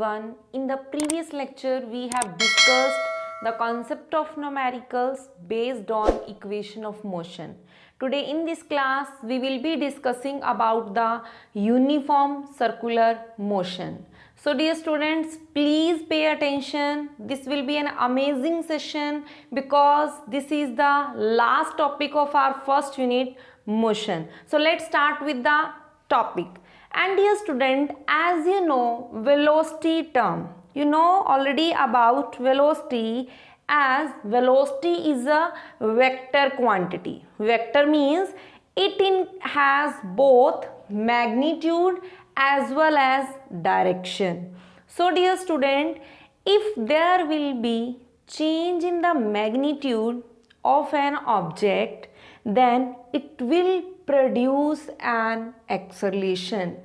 everyone. In the previous lecture, we have discussed the concept of numericals based on equation of motion. Today in this class, we will be discussing about the uniform circular motion. So dear students, please pay attention. This will be an amazing session because this is the last topic of our first unit, motion. So let's start with the topic. And dear student, as you know, velocity term, you know already about velocity, as velocity is a vector quantity. Vector means it has both magnitude as well as direction. So dear student, if there will be change in the magnitude of an object, then it will produce an acceleration.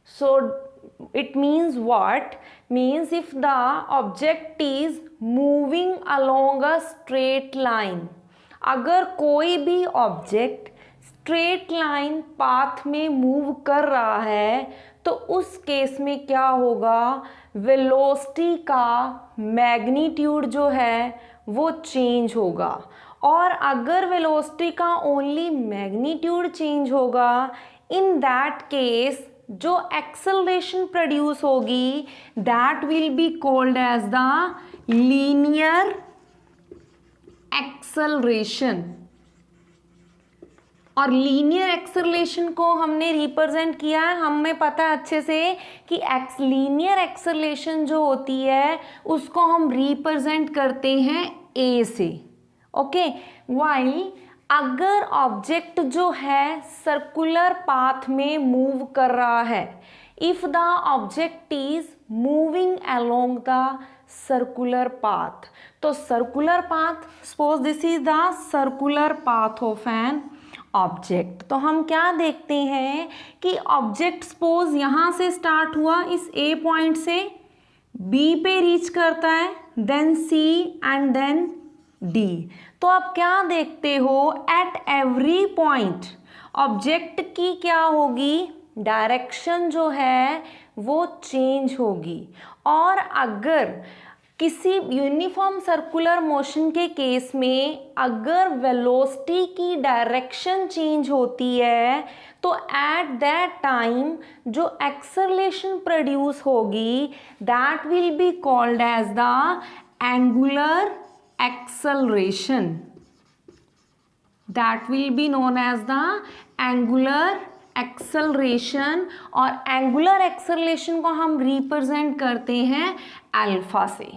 So it means what? Means if the object is moving along a straight line, अगर कोई भी object straight line path में move कर रहा है तो उस case में क्या होगा, वेलोसिटी का मैग्नीट्यूड जो है वो चेंज होगा. और अगर वेलोसिटी का ओनली मैग्नीट्यूड चेंज होगा, इन दैट केस जो एक्सेलरेशन प्रोड्यूस होगी that will be called as the linear acceleration. और लीनियर एक्सेलरेशन को हमने रिप्रेजेंट किया है, हमें पता है अच्छे से कि लीनियर एक्सेलरेशन जो होती है उसको हम रिप्रेजेंट करते हैं ए से. ओके, वाइल अगर ऑब्जेक्ट जो है सर्कुलर पाथ में मूव कर रहा है, if the object is moving along the circular path, तो circular path, suppose this is the circular path of an object. तो हम क्या देखते हैं कि ऑब्जेक्ट सपोज यहाँ से स्टार्ट हुआ, इस ए पॉइंट से बी पे रीच करता है, then C and then D. तो आप क्या देखते हो, एट एवरी पॉइंट ऑब्जेक्ट की क्या होगी, डायरेक्शन जो है वो चेंज होगी. और अगर किसी यूनिफॉर्म सर्कुलर मोशन के केस में अगर वेलोसिटी की डायरेक्शन चेंज होती है तो एट दैट टाइम जो एक्सेलरेशन प्रोड्यूस होगी that will be called as the angular acceleration. That will be known as the angular acceleration. और angular acceleration को हम represent करते हैं अल्फा से.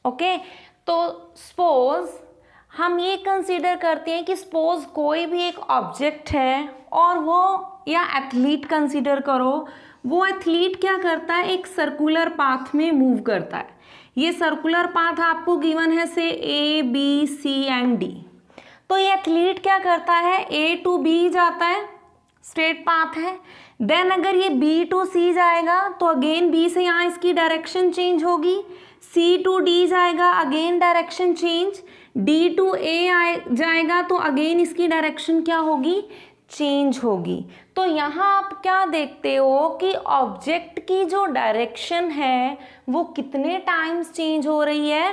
ओके, तो suppose हम ये कंसीडर करते हैं कि सपोज कोई भी एक ऑब्जेक्ट है और वो, या एथलीट कंसीडर करो, वो एथलीट क्या करता है, एक सर्कुलर पाथ में मूव करता है. ये सर्कुलर पाथ आपको गिवन है से A B C and D. तो ये एथलीट क्या करता है, ए टू बी जाता है, स्ट्रेट पाथ है. देन अगर ये बी टू सी जाएगा तो अगेन बी से यहाँ इसकी डायरेक्शन चेंज होगी. सी टू डी जाएगा, again direction change. D to A जाएगा तो अगेन इसकी डायरेक्शन क्या होगी, चेंज होगी. तो यहाँ आप क्या देखते हो कि ऑब्जेक्ट की जो डायरेक्शन है वो कितने टाइम्स चेंज हो रही है,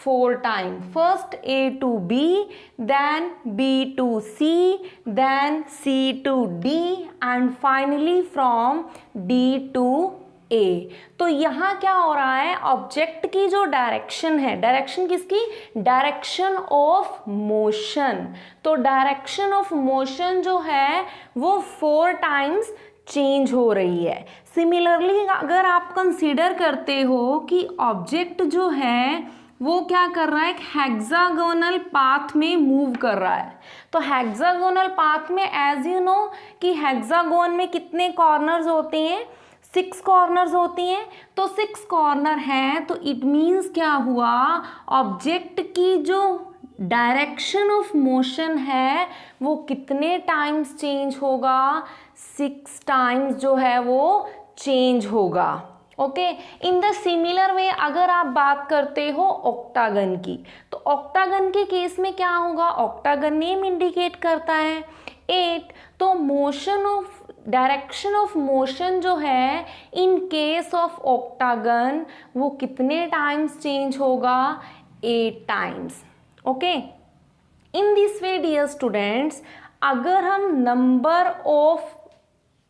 4 time. First A to B, then B to C, then C to D and finally from D to A. तो यहाँ क्या हो रहा है, ऑब्जेक्ट की जो डायरेक्शन है, डायरेक्शन किसकी, डायरेक्शन ऑफ मोशन. तो डायरेक्शन ऑफ मोशन जो है वो 4 टाइम्स चेंज हो रही है. सिमिलरली अगर आप कंसीडर करते हो कि ऑब्जेक्ट जो है वो क्या कर रहा है, एक हेक्सागोनल पाथ में मूव कर रहा है. तो हेक्सागोनल पाथ में एज यू नो कि हेक्सागोन में कितने कॉर्नर्स होते हैं, 6 कॉर्नर्स होती हैं. तो 6 कॉर्नर हैं तो इट मीन्स क्या हुआ, ऑब्जेक्ट की जो डायरेक्शन ऑफ मोशन है वो कितने टाइम्स चेंज होगा, 6 टाइम्स जो है वो चेंज होगा. ओके, इन द सिमिलर वे अगर आप बात करते हो ऑक्टागन की, तो ऑक्टागन के केस में क्या होगा, ऑक्टागन नेम इंडिकेट करता है 8. तो motion of direction of motion जो है इन केस ऑफ ऑक्टागन वो कितने टाइम्स चेंज होगा, 8 times. Okay, in this way dear students, अगर हम नंबर ऑफ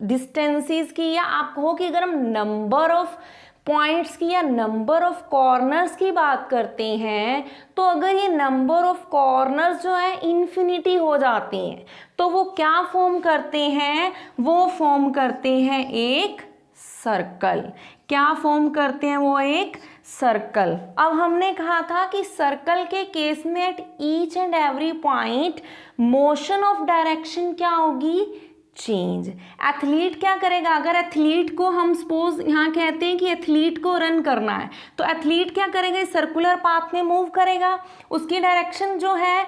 डिस्टेंसेस की, या आप कहो कि अगर हम नंबर ऑफ पॉइंट्स की या नंबर ऑफ कॉर्नर्स की बात करते हैं, तो अगर ये नंबर ऑफ कॉर्नर्स जो है इन्फिनिटी हो जाते हैं तो वो क्या फॉर्म करते हैं, वो फॉर्म करते हैं एक सर्कल। क्या फॉर्म करते हैं वो, एक सर्कल। अब हमने कहा था कि सर्कल के केस में at each and every point motion of direction क्या होगी, चेंज। एथलीट क्या करेगा, अगर एथलीट को हम सपोज यहाँ कहते हैं कि एथलीट को रन करना है, तो एथलीट क्या करेगा, सर्कुलर पाथ में मूव करेगा। उसकी डायरेक्शन जो है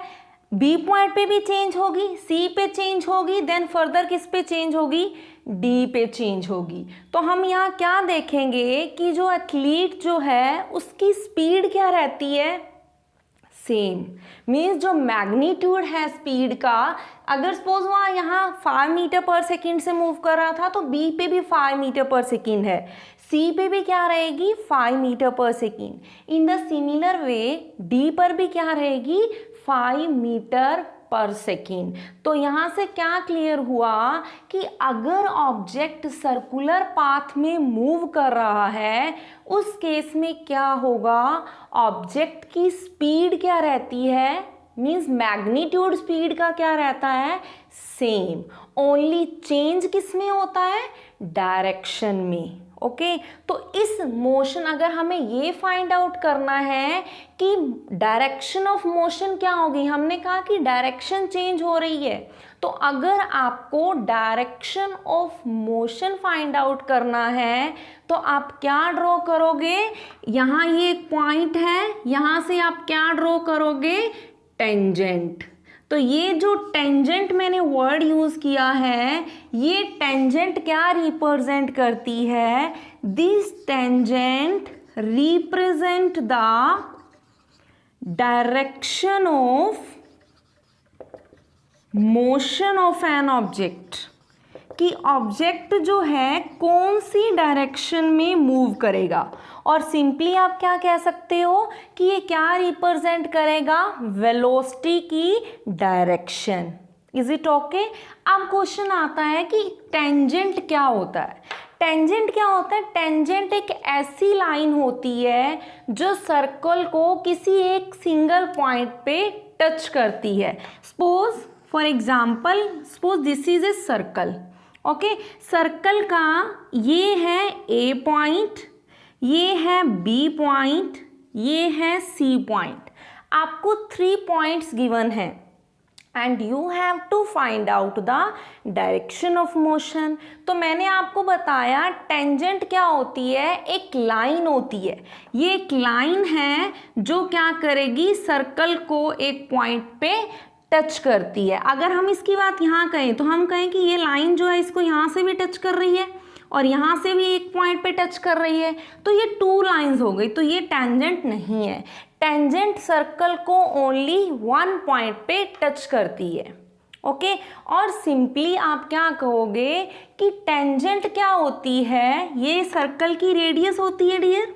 बी पॉइंट पे भी चेंज होगी, सी पे चेंज होगी, देन फर्दर किस पे चेंज होगी, डी पे चेंज होगी। तो हम यहाँ क्या देखेंगे कि जो एथलीट जो है उसकी स्पीड क्या रहती है, सेम। मीन्स जो मैग्नीट्यूड है स्पीड का, अगर सपोज वहाँ यहाँ 5 मीटर पर सेकेंड से मूव कर रहा था तो बी पे भी 5 मीटर पर सेकेंड है, सी पे भी क्या रहेगी, 5 मीटर पर second. In the similar way D पर भी क्या रहेगी, 5 मीटर पर सेकेंड। तो यहाँ से क्या क्लियर हुआ कि अगर ऑब्जेक्ट सर्कुलर पाथ में मूव कर रहा है उस केस में क्या होगा, ऑब्जेक्ट की स्पीड क्या रहती है, मीन्स मैग्नीट्यूड स्पीड का क्या रहता है, सेम। ओनली चेंज किस में होता है, डायरेक्शन में। ओके, तो इस मोशन, अगर हमें ये फाइंड आउट करना है कि डायरेक्शन ऑफ मोशन क्या होगी, हमने कहा कि डायरेक्शन चेंज हो रही है, तो अगर आपको direction of motion find out करना है तो आप क्या ड्रॉ करोगे, यहाँ ये एक पॉइंट है, यहाँ से आप क्या ड्रॉ करोगे, टेंजेंट। तो ये जो टेंजेंट मैंने वर्ड यूज किया है, ये टेंजेंट क्या रिप्रेजेंट करती है, this tangent represent the direction of motion of an object, कि ऑब्जेक्ट जो है कौन सी डायरेक्शन में मूव करेगा। और सिंपली आप क्या कह सकते हो कि ये क्या रिप्रेजेंट करेगा, वेलोसिटी की डायरेक्शन। Is it okay. अब क्वेश्चन आता है कि टेंजेंट क्या होता है। टेंजेंट क्या होता है, टेंजेंट एक ऐसी लाइन होती है जो सर्कल को किसी एक सिंगल पॉइंट पे टच करती है। Suppose for example, suppose this is a circle. Okay, circle का ये है ए पॉइंट, ये है बी पॉइंट, ये है सी पॉइंट। आपको 3 पॉइंट्स गिवन है and you have to find out the direction of motion. तो मैंने आपको बताया टेंजेंट क्या होती है, एक लाइन होती है। ये एक लाइन है जो क्या करेगी, सर्कल को एक पॉइंट पे टच करती है। अगर हम इसकी बात यहाँ कहें तो हम कहें कि ये लाइन जो है इसको यहाँ से भी टच कर रही है और यहाँ से भी एक पॉइंट पे टच कर रही है, तो ये 2 लाइंस हो गई, तो ये टेंजेंट नहीं है। टेंजेंट सर्कल को ओनली 1 पॉइंट पे टच करती है। ओके, और सिंपली आप क्या कहोगे कि टेंजेंट क्या होती है, ये सर्कल की रेडियस होती है dear,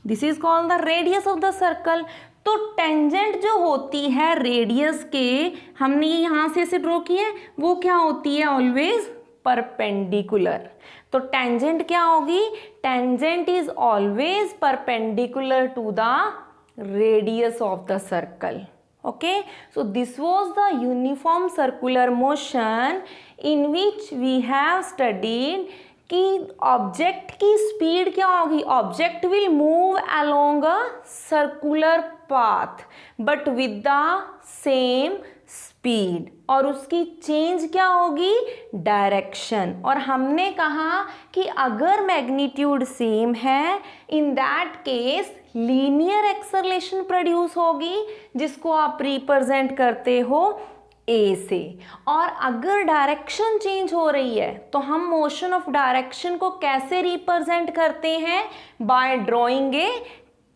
this is called the radius of the circle. तो टेंजेंट जो होती है रेडियस के, हमने ये यहाँ से ऐसे ड्रॉ किया है, वो क्या होती है, ऑलवेज परपेंडिकुलर। तो टेंजेंट क्या होगी, tangent is always perpendicular to the radius of the circle. Okay, so this was the uniform circular motion in which we have studied कि ऑब्जेक्ट की स्पीड क्या होगी, object will move along a circular path but with the same speed, और उसकी change क्या होगी, direction. और हमने कहा कि अगर मैग्नीट्यूड सेम है, इन that case linear acceleration produce होगी, जिसको आप रिप्रेजेंट करते हो ए से। और अगर डायरेक्शन चेंज हो रही है तो हम मोशन ऑफ डायरेक्शन को कैसे रिप्रेजेंट करते हैं, bye drawing a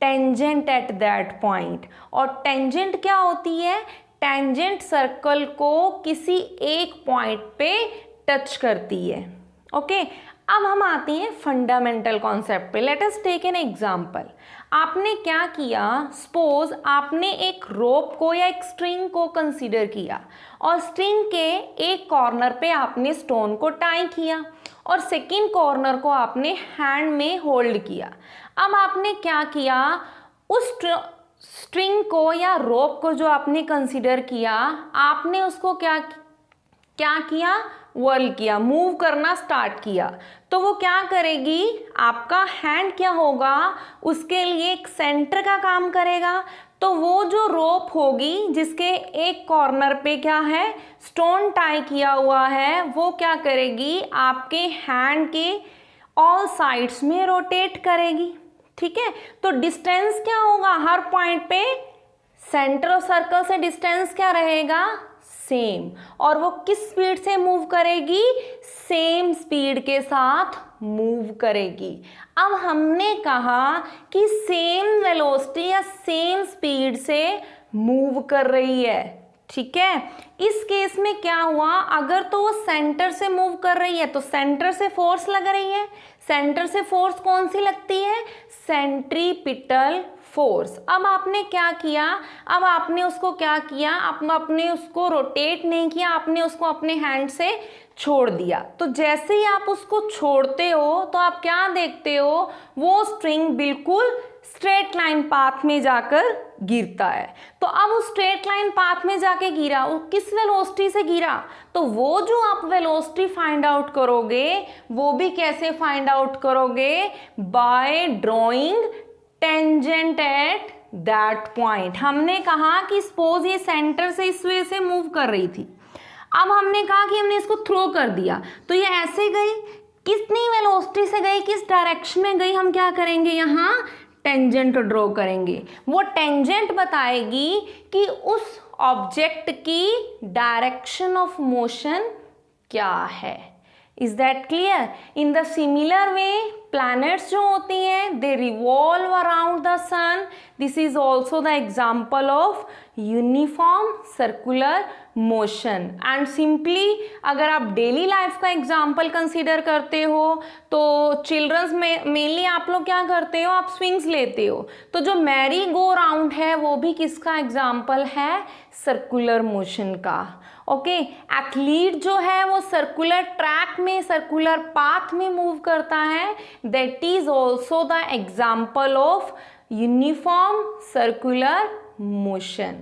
tangent at that point. और टेंजेंट क्या होती है, टेंजेंट सर्कल को किसी एक पॉइंट पे टच करती है। ओके, अब हम आते हैं फंडामेंटल कॉन्सेप्ट पे। Let us take an example. आपने क्या किया, सपोज आपने एक रोप को या एक स्ट्रिंग को कंसीडर किया और स्ट्रिंग के एक कॉर्नर पे आपने स्टोन को टाई किया और सेकेंड कॉर्नर को आपने हैंड में होल्ड किया। अब आपने क्या किया, उस स्ट्रिंग को या रोप को जो आपने कंसीडर किया, आपने उसको क्या किया, वर्ल किया, मूव करना स्टार्ट किया। तो वो क्या करेगी, आपका हैंड क्या होगा, उसके लिए एक सेंटर का काम करेगा। तो वो जो रोप होगी जिसके एक कॉर्नर पे क्या है, स्टोन टाई किया हुआ है, वो क्या करेगी, आपके हैंड के ऑल साइड्स में रोटेट करेगी। ठीक है, तो डिस्टेंस क्या होगा, हर पॉइंट पे सेंटर ऑफ सर्कल से डिस्टेंस क्या रहेगा, सेम। और वो किस स्पीड से मूव करेगी, सेम स्पीड के साथ मूव करेगी। अब हमने कहा कि सेम वेलोसिटी या सेम स्पीड से मूव कर रही है। ठीक है, इस केस में क्या हुआ, अगर तो वो सेंटर से मूव कर रही है तो सेंटर से फोर्स लग रही है। सेंटर से फोर्स कौन सी लगती है, सेंट्रीपिटल फोर्स। अब आपने क्या किया, अब आपने उसको क्या किया, आपने उसको रोटेट नहीं किया, आपने उसको अपने हैंड से छोड़ दिया। तो जैसे ही आप उसको छोड़ते हो तो आप क्या देखते हो, वो स्ट्रिंग बिल्कुल स्ट्रेट लाइन पाथ में जाकर गिरता है। तो अब उस स्ट्रेट लाइन पाथ में जाके गिरा, वो किस वेलोसिटी से गिरा, तो वो जो आप वेलोसिटी फाइंड आउट करोगे वो भी कैसे फाइंड आउट करोगे, bye drawing tangent at that point. हमने कहा कि सपोज ये सेंटर से इस वे से मूव कर रही थी, अब हमने कहा कि हमने इसको थ्रो कर दिया, तो ये ऐसे गई, कितनी वेलोसिटी से गई, किस डायरेक्शन में गई, हम क्या करेंगे, यहाँ टेंजेंट ड्रॉ करेंगे। वो टेंजेंट बताएगी कि उस ऑब्जेक्ट की डायरेक्शन ऑफ मोशन क्या है। Is that clear. In the similar way planets जो होती हैं they revolve around the sun. This is also the example of uniform circular motion. And simply अगर आप डेली लाइफ का एग्जाम्पल कंसीडर करते हो तो चिल्ड्रंस में मेनली आप लोग क्या करते हो, आप स्विंग्स लेते हो, तो जो मैरी गो राउंड है वो भी किसका एग्जाम्पल है, सर्कुलर मोशन का। ओके, एथलीट जो है वो सर्कुलर ट्रैक में, सर्कुलर पाथ में मूव करता है, that is also the example of uniform circular motion.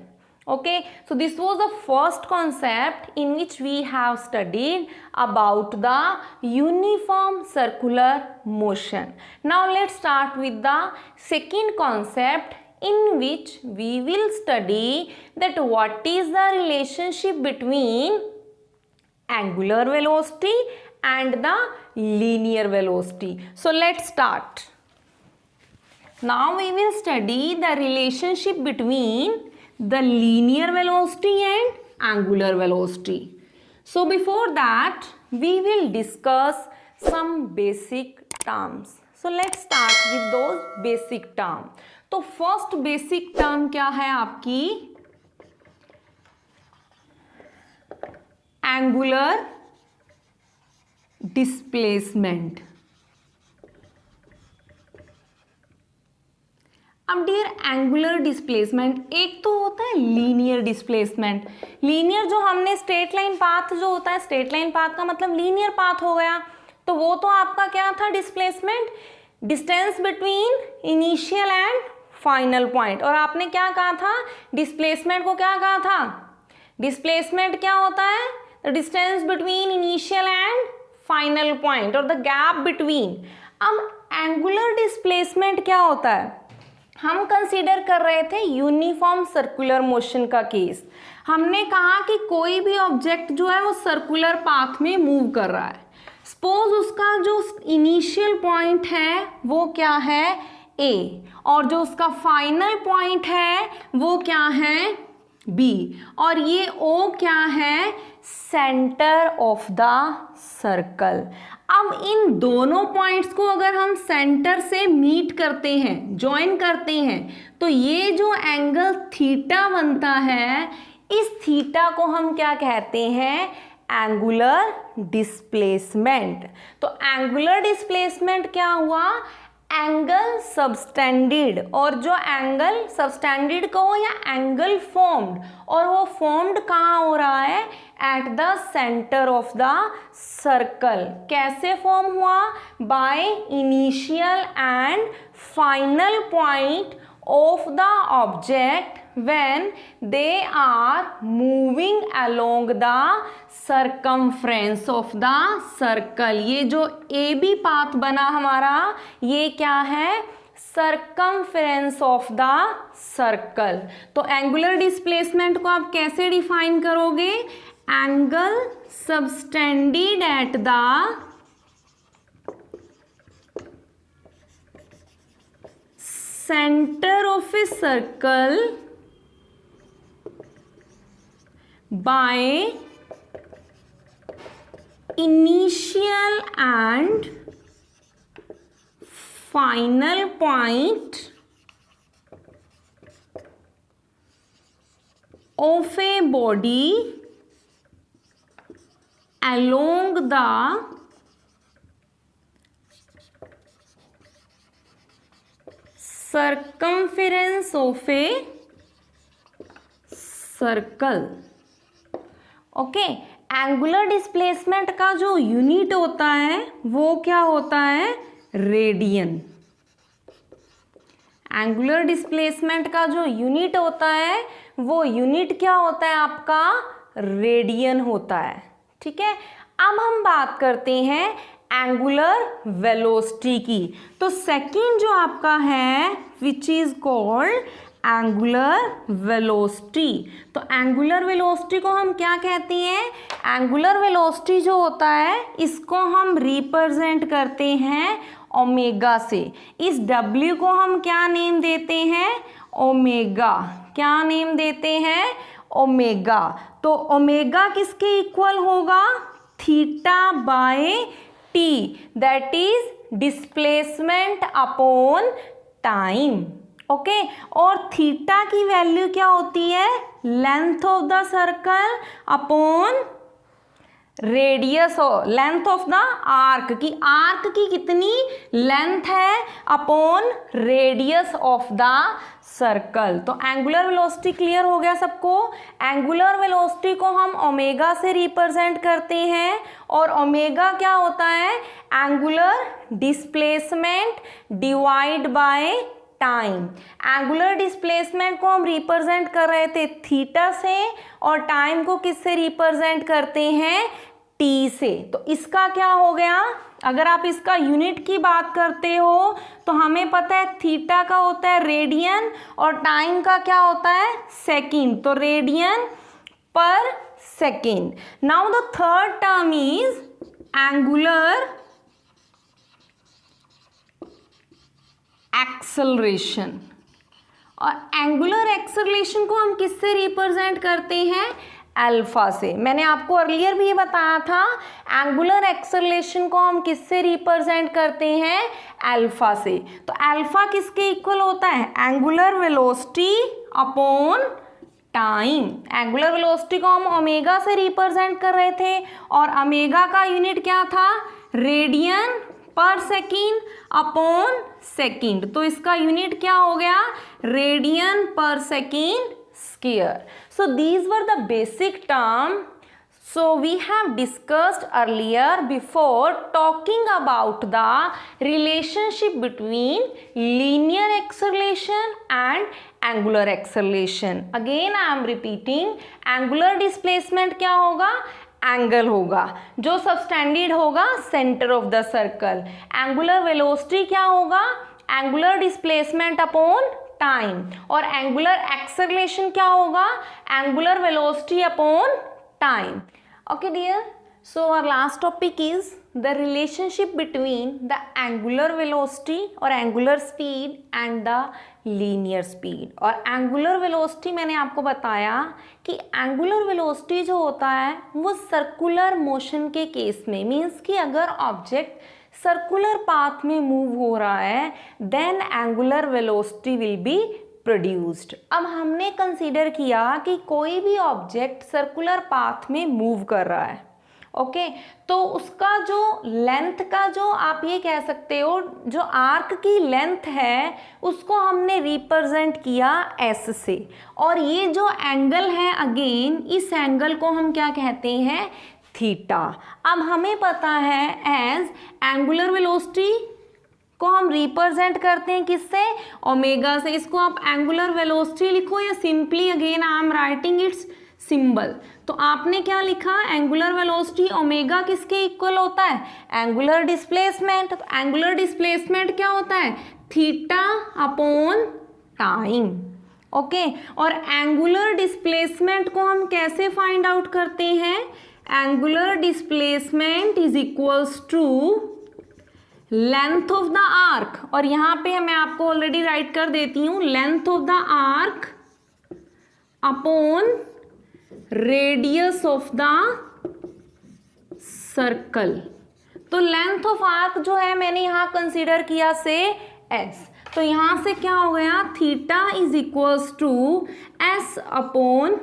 Okay, so this was the first concept in which we have studied about the uniform circular motion. Now let's start with the second concept in which we will study that what is the relationship between angular velocity and the linear velocity. So let's start. Now we will study the relationship between the linear velocity and angular velocity. So before that we will discuss some basic terms. So let's start with those basic terms. तो first basic term क्या है आपकी, angular displacement. अब dear angular displacement एक तो होता है linear displacement. Linear जो हमने स्ट्रेट लाइन पाथ जो होता है, स्ट्रेट लाइन पाथ का मतलब लीनियर पाथ हो गया, तो वो तो आपका क्या था, displacement, distance between initial and final point. और आपने क्या कहा था, डिस्प्लेसमेंट को क्या कहा था, डिस्प्लेसमेंट क्या होता है, the distance between initial and final point और द गैप बिटवीन। अब एंगुलर डिस्प्लेसमेंट क्या होता है, हम कंसीडर कर रहे थे यूनिफॉर्म सर्कुलर मोशन का केस। हमने कहा कि कोई भी ऑब्जेक्ट जो है वो सर्कुलर पाथ में मूव कर रहा है, सपोज उसका जो इनिशियल पॉइंट है वो क्या है, ए, और जो उसका फाइनल पॉइंट है वो क्या है, बी, और ये ओ क्या है, सेंटर ऑफ द सर्कल। अब इन दोनों पॉइंट्स को अगर हम सेंटर से मीट करते हैं, ज्वाइन करते हैं, तो ये जो एंगल थीटा बनता है, इस थीटा को हम क्या कहते हैं, एंगुलर डिस्प्लेसमेंट। तो एंगुलर डिस्प्लेसमेंट क्या हुआ, एंगल सबटेंडेड, और जो एंगल सबटेंडेड कहो या एंगल फॉर्म्ड, और वो फॉर्म्ड कहाँ हो रहा है, at the centre of the circle. कैसे फॉर्म हुआ, by initial and final point of the object when they are moving along the circumference of the circle। ये जो ए बी पाथ बना हमारा, ये क्या है, circumference of the circle। तो एंगुलर डिस्प्लेसमेंट को आप कैसे डिफाइन करोगे, angle subtended at the center of a circle by initial and final point of a body along the circumference of a circle। Okay, angular displacement का जो unit होता है वो क्या होता है, रेडियन। एंगुलर डिस्प्लेसमेंट का जो यूनिट होता है वो यूनिट क्या होता है आपका, रेडियन होता है। ठीक है, अब हम बात करते हैं एंगुलर वेलोसिटी की। तो सेकंड जो आपका है which is called angular velocity. तो एंगुलर वेलोसिटी को हम क्या कहते हैं, एंगुलर वेलोसिटी जो होता है इसको हम रिप्रेजेंट करते हैं ओमेगा से। इस W को हम क्या नेम देते हैं, ओमेगा। क्या नेम देते हैं, ओमेगा। तो ओमेगा किसके इक्वल होगा, theta by T, that is displacement upon time. Okay, और थीटा की वैल्यू क्या होती है, length of the circle upon radius, length of the arc की, आर्क की कितनी लेंथ है upon radius of the circle. तो एंगुलर वेलोसिटी क्लियर हो गया सबको। एंगुलर वेलोसिटी को हम ओमेगा से रिप्रेजेंट करते हैं, और ओमेगा क्या होता है, angular displacement divide by time. Angular displacement को हम रिप्रेजेंट कर रहे थे थीटा से, और टाइम को किससे रिप्रेजेंट करते हैं, टी से। तो इसका क्या हो गया, अगर आप इसका यूनिट की बात करते हो तो हमें पता है थीटा का होता है रेडियन और टाइम का क्या होता है, सेकंड। तो रेडियन पर second. Now the third term is angular acceleration. और एंगुलर एक्सेलरेशन को हम किससे रिप्रेजेंट करते हैं, अल्फा से। मैंने आपको अर्लियर भी ये बताया था, एंगुलर एक्सेलरेशन को हम किससे रिप्रेजेंट करते हैं, अल्फा से। तो अल्फा किसके इक्वल होता है, angular velocity upon time. Angular velocity को हम ओमेगा से रिप्रेजेंट कर रहे थे, और ओमेगा का यूनिट क्या था, रेडियन पर सेकेंड अपॉन सेकेंड। तो इसका यूनिट क्या हो गया, रेडियन पर second square. So these were the basic term. So we have discussed earlier before talking about the relationship between linear acceleration and angular acceleration. Again I am repeating, angular displacement क्या होगा, angle होगा जो subtended होगा centre of the circle. Angular velocity क्या होगा, angular displacement upon time. और angular acceleration क्या होगा, angular velocity upon time. Okay dear, so our last topic is the relationship between the angular velocity और angular speed and the linear speed. और angular velocity मैंने आपको बताया कि angular velocity जो होता है वो सर्कुलर मोशन के केस में, मीन्स कि अगर ऑब्जेक्ट सर्कुलर पाथ में मूव हो रहा है then angular velocity will be produced. अब हमने कंसीडर किया कि कोई भी ऑब्जेक्ट सर्कुलर पाथ में मूव कर रहा है, ओके तो उसका जो लेंथ का जो आप ये कह सकते हो जो आर्क की लेंथ है उसको हमने रिप्रेजेंट किया एस से, और ये जो एंगल है अगेन इस एंगल को हम क्या कहते हैं, थीटा। अब हमें पता है एज एंगुलर वेलोसिटी को हम रिप्रेजेंट करते हैं किससे, ओमेगा से। इसको आप एंगुलर वेलोसिटी लिखो या simply again I am writing its symbol. तो आपने क्या लिखा, एंगुलर वेलोसिटी ओमेगा किसके इक्वल होता है, एंगुलर डिस्प्लेसमेंट। तो एंगुलर डिस्प्लेसमेंट क्या होता है, थीटा अपॉन टाइम। ओके और एंगुलर डिस्प्लेसमेंट को हम कैसे फाइंड आउट करते हैं, angular displacement is equals to length of the arc, और यहां पे मैं आपको ऑलरेडी राइट कर देती हूं, length of the arc upon radius of the circle. तो लेंथ ऑफ आर्क जो है मैंने यहां कंसीडर किया से एस, तो यहां से क्या हो गया, theta is equals to S upon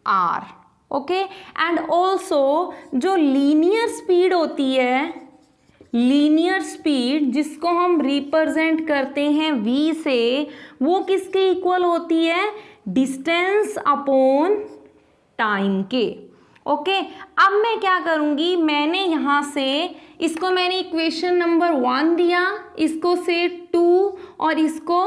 R. Okay and also जो लीनियर स्पीड होती है, लीनियर स्पीड जिसको हम रिप्रेजेंट करते हैं v से, वो किसके इक्वल होती है, डिस्टेंस अपॉन टाइम के। ओके अब मैं क्या करूंगी, मैंने यहां से इसको मैंने इक्वेशन नंबर 1 दिया, इसको से 2 और इसको,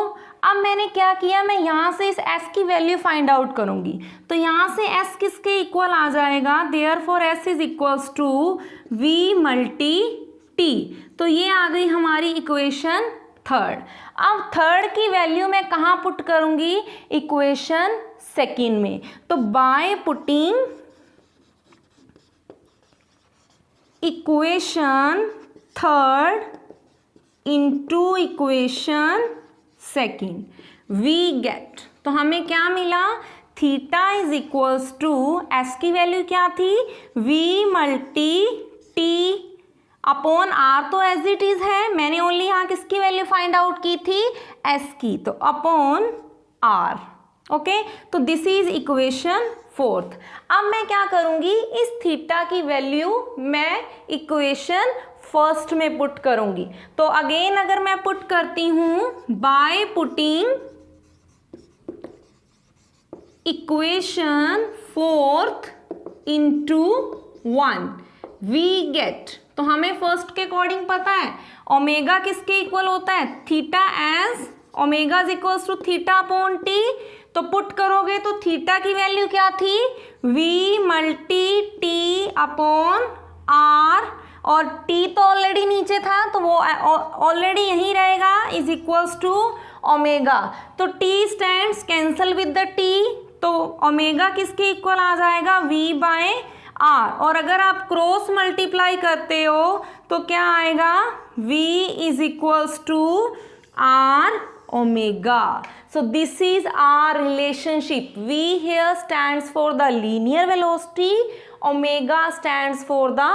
अब मैंने क्या किया, मैं यहां से इस s की वैल्यू फाइंड आउट करूंगी। तो यहां से s किसके इक्वल आ जाएगा, therefore s is equals to v multi t। तो ये आ गई हमारी इक्वेशन थर्ड। अब थर्ड की वैल्यू मैं कहाँ पुट करूंगी, इक्वेशन सेकेंड में। तो by putting equation third into equation second we get, तो हमें क्या मिला, theta is equals to S की वैल्यू क्या थी, v multi T upon R, तो एज इट इज है, मैंने ओनली यहाँ किसकी वैल्यू फाइंड आउट की थी, एस की, तो अपॉन आर। ओके तो दिस इज इक्वेशन फोर्थ। अब मैं क्या करूंगी, इस थीटा की वैल्यू मैं इक्वेशन फर्स्ट में पुट करूंगी। तो अगेन अगर मैं पुट करती हूं by putting equation fourth into 1 we get, तो हमें फर्स्ट के अकॉर्डिंग पता है ओमेगा किसके इक्वल होता है, theta as omega is equals to theta upon T. तो पुट करोगे तो थीटा की वैल्यू क्या थी, v multi T upon R, और t तो ऑलरेडी नीचे था तो वो ऑलरेडी यहीं रहेगा, इज इक्वल्स टू ओमेगा। तो t stands cancel with the t, तो ओमेगा किसके इक्वल आ जाएगा, v बाय आर, और अगर आप क्रॉस मल्टीप्लाई करते हो तो क्या आएगा, v is equals to R omega. So this is our relationship. V here stands for the linear velocity, omega stands for the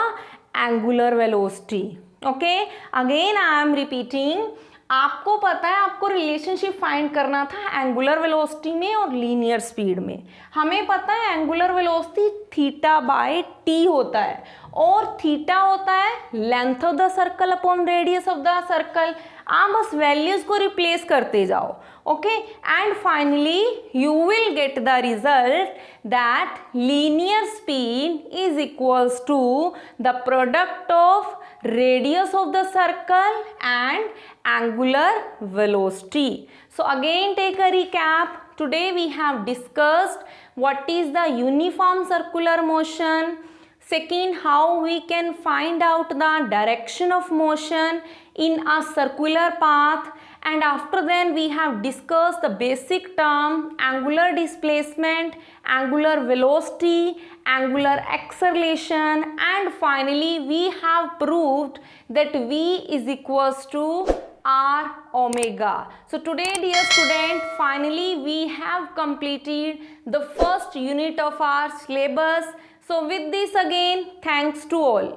angular velocity. Okay, again I am repeating, आपको पता है आपको relationship find करना था angular velocity में और linear speed में। हमें पता है angular velocity theta by T होता है, और थीटा होता है length of the circle upon radius of the circle. आप बस वैल्यूज को रिप्लेस करते जाओ। Okay and finally you will get the result that linear speed is equals to the product of radius of the circle and angular velocity. So again take a recap. Today we have discussed what is the uniform circular motion. Second, how we can find out the direction of motion in a circular path. And after then we have discussed the basic term angular displacement, angular velocity, angular acceleration, and finally we have proved that v is equals to r omega. So today dear student, finally we have completed the first unit of our syllabus. So with this again, thanks to all.